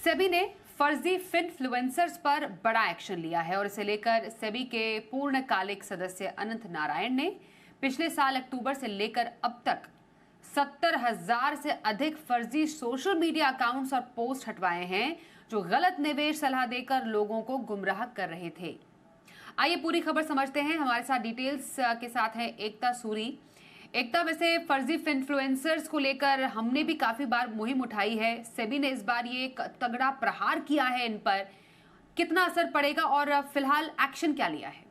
सेबी ने फर्जी फिनफ्लुएंसर्स पर बड़ा एक्शन लिया है और इसे लेकर सेबी के पूर्णकालिक सदस्य अनंत नारायण ने पिछले साल अक्टूबर से लेकर अब तक 70,000 से अधिक फर्जी सोशल मीडिया अकाउंट्स और पोस्ट हटवाए हैं जो गलत निवेश सलाह देकर लोगों को गुमराह कर रहे थे। आइए पूरी खबर समझते हैं। हमारे साथ डिटेल्स के साथ है एकता सूरी। एकता, वैसे फर्जी इन्फ्लुएंसर्स को लेकर हमने भी काफी बार मुहिम उठाई है, सेबी ने इस बार ये एक तगड़ा प्रहार किया है इन पर, कितना असर पड़ेगा और फिलहाल एक्शन क्या लिया है?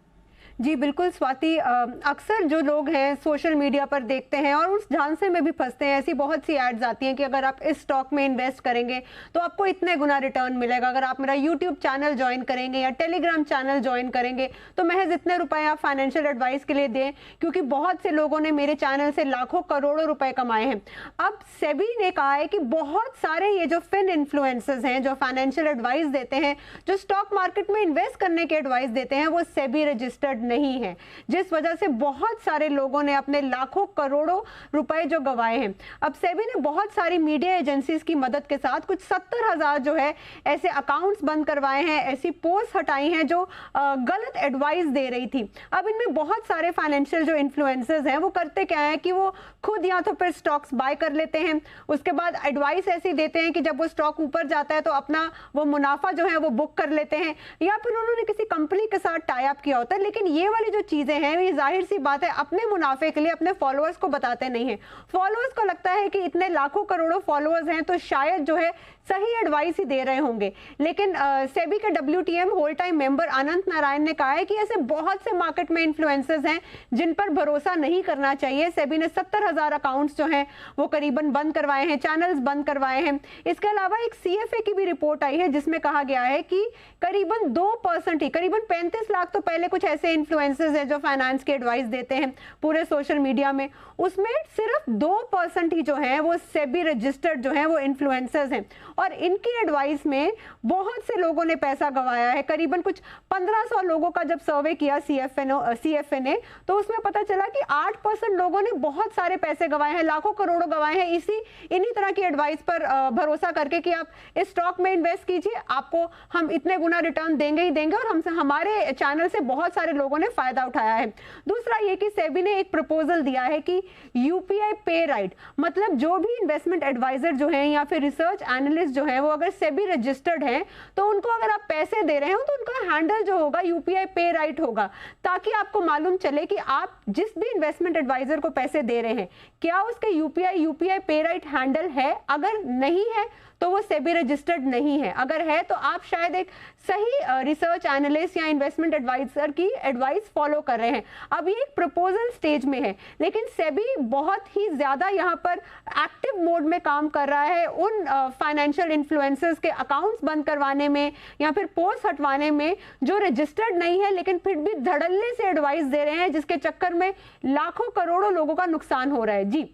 जी बिल्कुल स्वाति, अक्सर जो लोग हैं सोशल मीडिया पर देखते हैं और उस झांसे में भी फंसते हैं। ऐसी बहुत सी एड्स आती हैं कि अगर आप इस स्टॉक में इन्वेस्ट करेंगे तो आपको इतने गुना रिटर्न मिलेगा, अगर आप मेरा यूट्यूब चैनल ज्वाइन करेंगे या टेलीग्राम चैनल ज्वाइन करेंगे तो महज इतने रुपए आप फाइनेंशियल एडवाइस के लिए दें, क्योंकि बहुत से लोगों ने मेरे चैनल से लाखों करोड़ों रुपए कमाए हैं। अब सेबी ने कहा है कि बहुत सारे ये जो फिन इन्फ्लुएंसर्स हैं जो फाइनेंशियल एडवाइस देते हैं, जो स्टॉक मार्केट में इन्वेस्ट करने की एडवाइस देते हैं, वो सेबी रजिस्टर्ड नहीं है, जिस वजह से बहुत सारे लोगों ने अपने लाखों करोड़ों रुपए जो गंवाए हैं। अब सेबी ने बहुत सारी मीडिया एजेंसीज की मदद के साथ कुछ 70,000 जो है ऐसे अकाउंट्स बंद करवाए हैं, ऐसी पोस्ट हटाई हैं जो गलत एडवाइस दे रही थी। अब इनमें बहुत सारे फाइनेंशियल जो इन्फ्लुएंसर्स हैं वो करते क्या है कि वो खुद या तो फिर स्टॉक्स बाय कर लेते हैं, उसके बाद एडवाइस ऐसी देते हैं कि जब वो स्टॉक ऊपर जाता है तो अपना वो मुनाफा जो है वो बुक कर लेते हैं, या फिर उन्होंने किसी कंपनी के साथ टाई अप किया होता है। लेकिन ये वाली जो चीजें हैं ये जाहिर सी बात है अपने मुनाफे के लिए अपने फॉलोअर्स को बताते नहीं हैं। फॉलोअर्स को लगता है कि इतने लाखों करोड़ों फॉलोअर्स हैं तो शायद जो है सही एडवाइस ही दे रहे होंगे। लेकिन सेबी के WTM होल टाइम मेंबर अनंत नारायण ने कहा है कि ऐसे बहुत से मार्केट में इन्फ्लुएंसर्स हैं जिन पर भरोसा नहीं करना चाहिए। सेबी ने 70,000 अकाउंट्स जो हैं वो करीबन बंद करवाए हैं, चैनल्स बंद करवाए हैं। इसके अलावा एक CFA की भी रिपोर्ट आई है जिसमें कहा गया है कि करीबन 2% ही, करीबन 35 लाख तो पहले कुछ ऐसे इन्फ्लुएंसर्स हैं जो फाइनेंस की एडवाइस देते हैं पूरे सोशल मीडिया में, उसमें सिर्फ 2% ही जो है वो सेबी रजिस्टर्ड जो है वो इन्फ्लुएंसर्स हैं। और इनकी एडवाइस में बहुत से लोगों ने पैसा गंवाया है। करीबन कुछ 1500 लोगों का जब सर्वे किया CFA ने, तो उसमें पता चला कि 8% लोगों ने बहुत सारे पैसे गंवाए हैं, लाखों करोड़ों गंवाए हैं इन्हीं तरह की एडवाइस पर भरोसा करके कि आप इस स्टॉक में इन्वेस्ट कीजिए, आपको हम इतने गुना रिटर्न देंगे ही देंगे। और हमसे, हमारे चैनल से बहुत सारे लोगों ने फायदा उठाया है। दूसरा ये कि सेबी ने एक प्रपोजल दिया है कि UPI पे राइट, मतलब जो भी इन्वेस्टमेंट एडवाइजर जो है या फिर रिसर्च एनालिस्ट जो है वो अगर सेबी रजिस्टर्ड है तो उनको अगर आप पैसे दे रहे हो तो उनका हैंडल जो होगा UPI पे राइट होगा, ताकि आपको मालूम चले कि आप जिस भी इन्वेस्टमेंट एडवाइजर को पैसे दे रहे हैं क्या उसके UPI पे राइट हैंडल है। अगर नहीं है तो वो सेबी रजिस्टर्ड नहीं है, अगर है तो आप शायद एक सही रिसर्च एनालिस्ट या इन्वेस्टमेंट एडवाइजर की एडवाइस फॉलो कर रहे हैं। अब ये एक प्रपोजल स्टेज में है, लेकिन सेबी बहुत ही ज्यादा यहाँ पर एक्टिव मोड में काम कर रहा है उन फाइनेंशियल इन्फ्लुएंसर्स के अकाउंट्स बंद करवाने में या फिर पोस्ट हटवाने में जो रजिस्टर्ड नहीं है लेकिन फिर भी धड़ल्ले से एडवाइस दे रहे हैं, जिसके चक्कर में लाखों करोड़ों लोगों का नुकसान हो रहा है।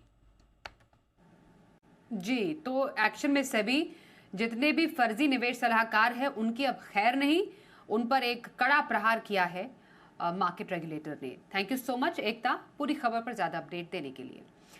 जी, तो एक्शन में सेबी जितने भी फर्जी निवेश सलाहकार हैं उनकी अब खैर नहीं, उन पर एक कड़ा प्रहार किया है मार्केट रेगुलेटर ने। थैंक यू सो मच एकता, पूरी खबर पर ज्यादा अपडेट देने के लिए।